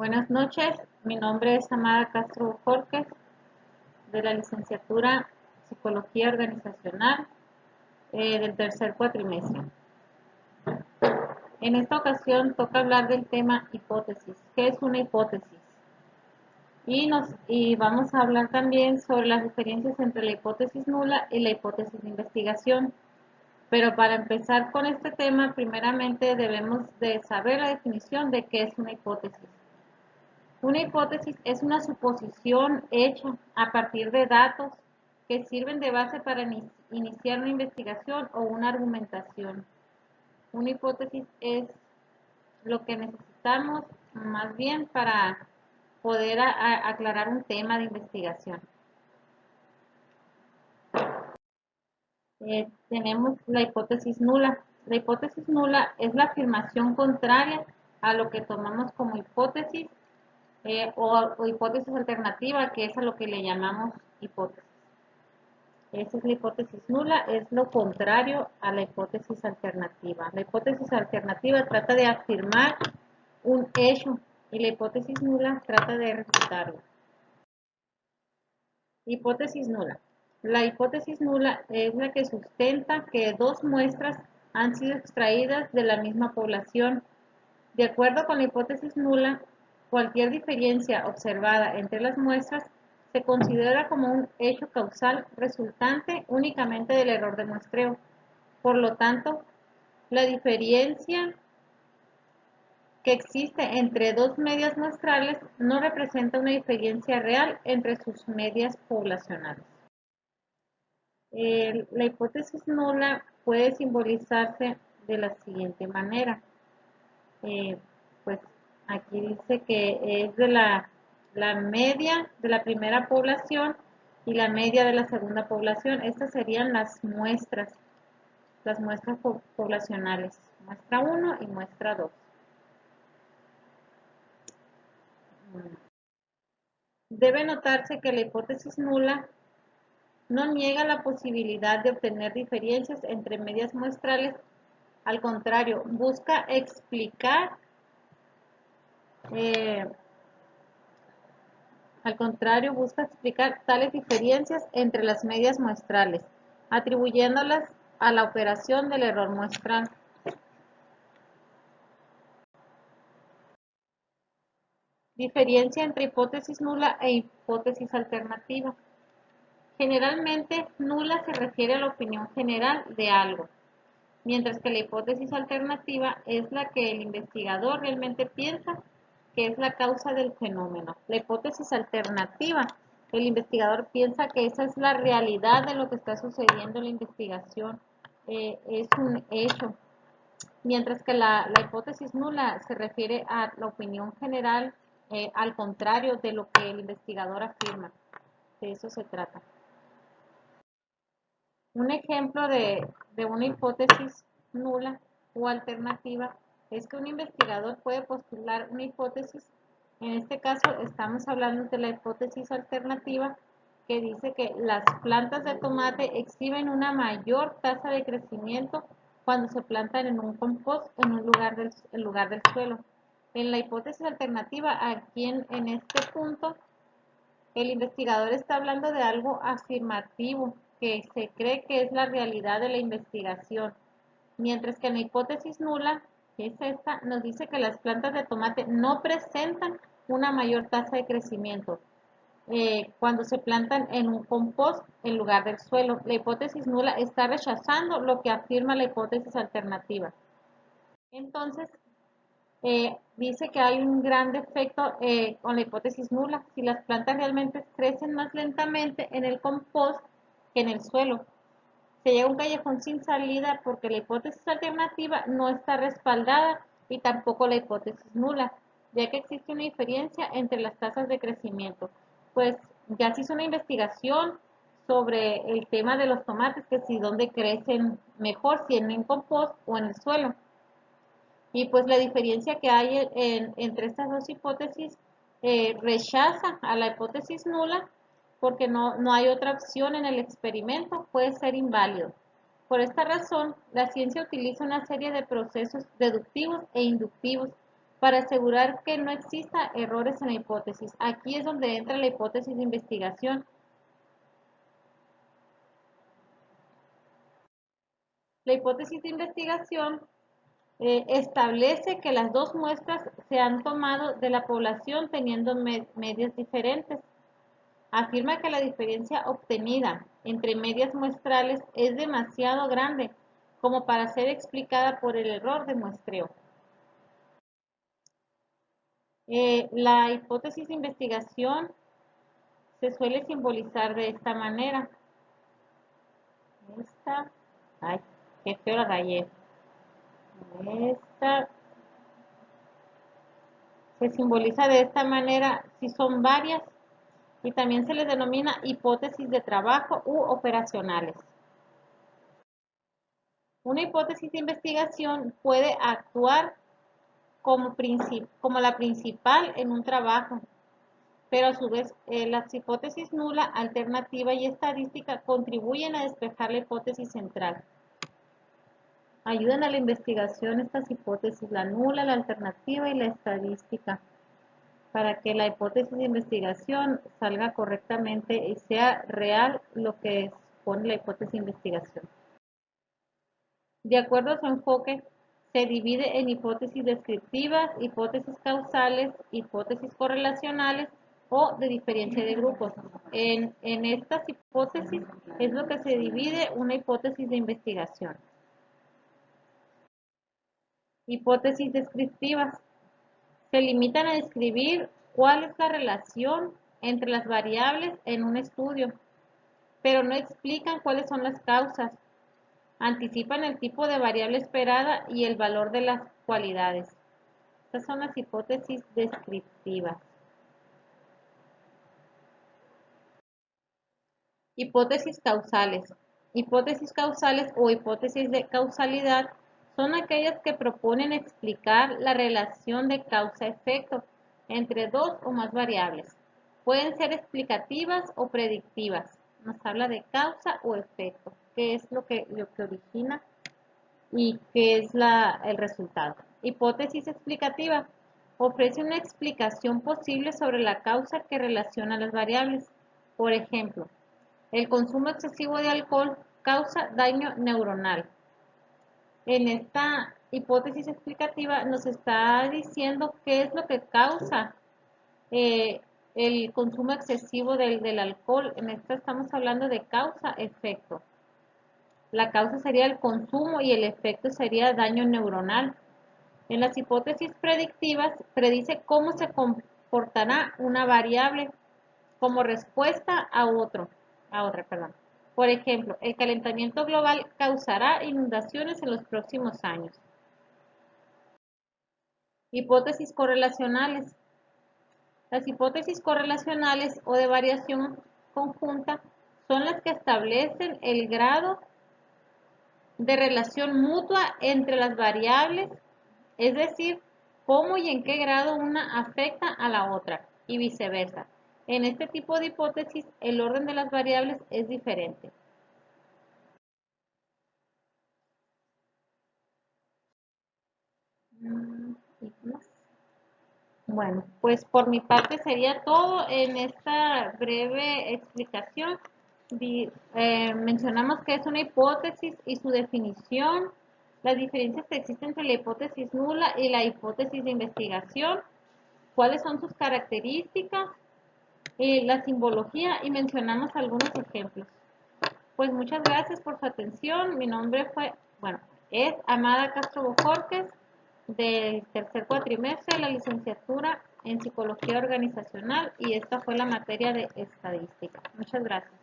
Buenas noches, mi nombre es Amada Castro Jorge, de la licenciatura Psicología Organizacional del tercer cuatrimestre. En esta ocasión toca hablar del tema hipótesis. ¿Qué es una hipótesis? Y vamos a hablar también sobre las diferencias entre la hipótesis nula y la hipótesis de investigación. Pero para empezar con este tema, primeramente debemos de saber la definición de qué es una hipótesis. Una hipótesis es una suposición hecha a partir de datos que sirven de base para iniciar una investigación o una argumentación. Una hipótesis es lo que necesitamos más bien para poder aclarar un tema de investigación. Tenemos la hipótesis nula. La hipótesis nula es la afirmación contraria a lo que tomamos como hipótesis o hipótesis alternativa, que es a lo que le llamamos hipótesis. Esa es la hipótesis nula, es lo contrario a la hipótesis alternativa. La hipótesis alternativa trata de afirmar un hecho y la hipótesis nula trata de refutarlo. Hipótesis nula. La hipótesis nula es la que sustenta que dos muestras han sido extraídas de la misma población. De acuerdo con la hipótesis nula, cualquier diferencia observada entre las muestras se considera como un hecho causal resultante únicamente del error de muestreo. Por lo tanto, la diferencia que existe entre dos medias muestrales no representa una diferencia real entre sus medias poblacionales. La hipótesis nula puede simbolizarse de la siguiente manera. Pues aquí dice que es de la media de la primera población y la media de la segunda población. Estas serían las muestras poblacionales, muestra 1 y muestra 2. Debe notarse que la hipótesis nula no niega la posibilidad de obtener diferencias entre medias muestrales, al contrario, busca explicar tales diferencias entre las medias muestrales, atribuyéndolas a la operación del error muestral. Diferencia entre hipótesis nula e hipótesis alternativa. Generalmente, nula se refiere a la opinión general de algo, mientras que la hipótesis alternativa es la que el investigador realmente piensa que es la causa del fenómeno. La hipótesis alternativa, el investigador piensa que esa es la realidad de lo que está sucediendo en la investigación, es un hecho, mientras que la hipótesis nula se refiere a la opinión general, al contrario de lo que el investigador afirma. De eso se trata. Un ejemplo de una hipótesis nula o alternativa es que un investigador puede postular una hipótesis. En este caso estamos hablando de la hipótesis alternativa, que dice que las plantas de tomate exhiben una mayor tasa de crecimiento cuando se plantan en un compost en lugar del suelo. En la hipótesis alternativa, aquí en este punto, el investigador está hablando de algo afirmativo, que se cree que es la realidad de la investigación, mientras que en la hipótesis nula, que es esta, nos dice que las plantas de tomate no presentan una mayor tasa de crecimiento cuando se plantan en un compost en lugar del suelo. La hipótesis nula está rechazando lo que afirma la hipótesis alternativa. Entonces, dice que hay un gran defecto con la hipótesis nula. Si las plantas realmente crecen más lentamente en el compost que en el suelo, se llega a un callejón sin salida porque la hipótesis alternativa no está respaldada y tampoco la hipótesis nula, ya que existe una diferencia entre las tasas de crecimiento. Pues ya se hizo una investigación sobre el tema de los tomates, que si dónde crecen mejor, si en el compost o en el suelo. Y pues la diferencia que hay entre estas dos hipótesis rechaza a la hipótesis nula porque no hay otra opción en el experimento, puede ser inválido. Por esta razón, la ciencia utiliza una serie de procesos deductivos e inductivos para asegurar que no exista errores en la hipótesis. Aquí es donde entra la hipótesis de investigación. La hipótesis de investigación establece que las dos muestras se han tomado de la población teniendo medias diferentes. Afirma que la diferencia obtenida entre medias muestrales es demasiado grande como para ser explicada por el error de muestreo. La hipótesis de investigación se suele simbolizar de esta manera. Ay, qué feo la rayé. Esta se simboliza de esta manera si son varias y también se les denomina hipótesis de trabajo u operacionales. Una hipótesis de investigación puede actuar como la principal en un trabajo, pero a su vez las hipótesis nula, alternativa y estadística contribuyen a despejar la hipótesis central. Ayudan a la investigación estas hipótesis, la nula, la alternativa y la estadística, para que la hipótesis de investigación salga correctamente y sea real lo que pone la hipótesis de investigación. De acuerdo a su enfoque, se divide en hipótesis descriptivas, hipótesis causales, hipótesis correlacionales o de diferencia de grupos. En estas hipótesis es lo que se divide una hipótesis de investigación. Hipótesis descriptivas. Se limitan a describir cuál es la relación entre las variables en un estudio, pero no explican cuáles son las causas. Anticipan el tipo de variable esperada y el valor de las cualidades. Estas son las hipótesis descriptivas. Hipótesis causales. Hipótesis causales o hipótesis de causalidad son aquellas que proponen explicar la relación de causa-efecto entre dos o más variables. Pueden ser explicativas o predictivas. Nos habla de causa o efecto, qué es lo que origina y qué es el resultado. Hipótesis explicativa. Ofrece una explicación posible sobre la causa que relaciona las variables. Por ejemplo, el consumo excesivo de alcohol causa daño neuronal. En esta hipótesis explicativa nos está diciendo qué es lo que causa el consumo excesivo del alcohol. En esta estamos hablando de causa-efecto. La causa sería el consumo y el efecto sería daño neuronal. En las hipótesis predictivas, predice cómo se comportará una variable como respuesta a otra. Por ejemplo, el calentamiento global causará inundaciones en los próximos años. Hipótesis correlacionales. Las hipótesis correlacionales o de variación conjunta son las que establecen el grado de relación mutua entre las variables, es decir, cómo y en qué grado una afecta a la otra y viceversa. En este tipo de hipótesis, el orden de las variables es diferente. Bueno, pues por mi parte sería todo en esta breve explicación. Mencionamos que es una hipótesis y su definición, las diferencias que existen entre la hipótesis nula y la hipótesis de investigación, cuáles son sus características, la simbología y mencionamos algunos ejemplos. Pues muchas gracias por su atención. Mi nombre es Amada Castro Bojorquez, del tercer cuatrimestre de la licenciatura en Psicología Organizacional y esta fue la materia de estadística. Muchas gracias.